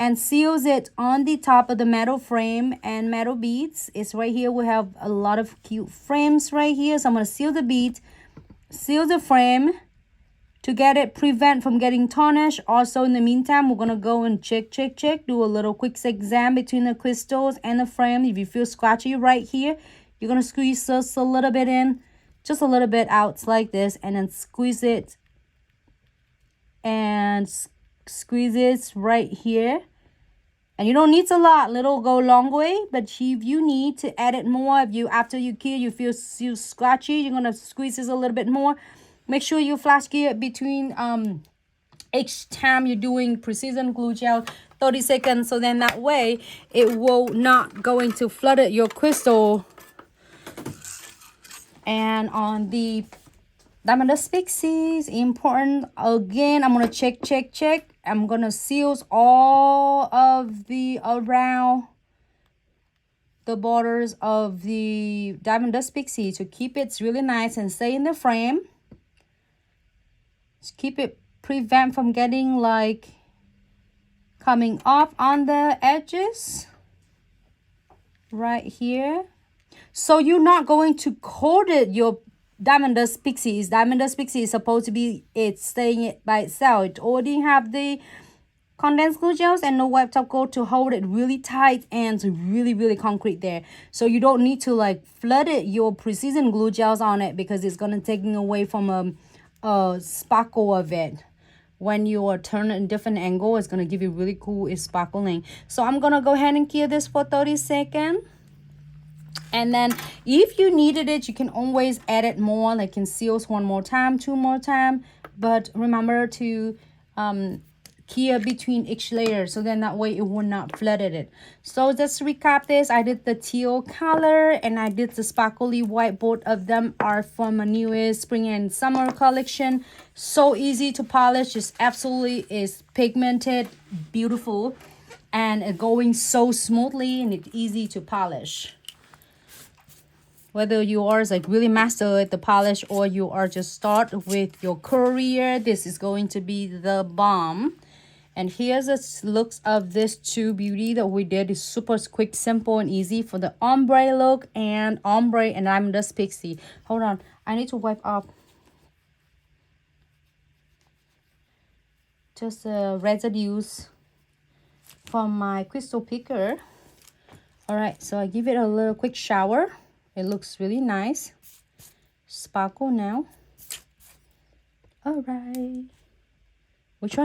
and seals it on the top of the metal frame and metal beads. It's right here. We have a lot of cute frames right here. So I'm going to seal the beads, seal the frame to get it, prevent from getting tarnished. Also, in the meantime, we're going to go and check, do a little quick exam between the crystals and the frame. If you feel scratchy right here, you're going to squeeze just a little bit in, just a little bit out like this, and then squeeze it and squeeze it right here. And you don't need a lot, little go a long way. But if you need to add it more, if you after you cure you feel scratchy, you're gonna squeeze this a little bit more. Make sure you flash gear between each time you're doing precision glue gel 30 seconds, so then that way it will not going to flood it your crystal. And on the Diamond Dust Pixies, important again, I'm gonna check. I'm gonna seal all of the around the borders of the Diamond Dust Pixie to keep it really nice and stay in the frame. Just keep it, prevent from getting like coming off on the edges right here. So you're not going to coat it your Diamond Dust Pixies. Diamond Dust Pixie is supposed to be it's staying it by itself. It already have the condensed glue gels and no wipe top coat to hold it really tight and really concrete there. So you don't need to like flood it your precision glue gels on it, because it's gonna taking away from a sparkle of it. When you are turning in different angle, it's gonna give you really cool sparkling. So I'm gonna go ahead and cure this for 30 seconds. And then if you needed it, you can always add it more, like in seals one more time, two more time. But remember to cure between each layer, so then that way it will not flood it. So just to recap this, I did the teal color and I did the sparkly white. Both of them are from my newest spring and summer collection. So easy to polish, just absolutely is pigmented, beautiful, and it going so smoothly, and it's easy to polish. Whether you are like really master at the polish or you are just start with your career, this is going to be the bomb. And here's the looks of this two beauty that we did. Is super quick, simple, and easy for the ombre look and ombre and Diamond Dust Pixie. Hold on, I need to wipe off just residues from my crystal picker. All right, so I give it a little quick shower. It looks really nice. Sparkle now. All right.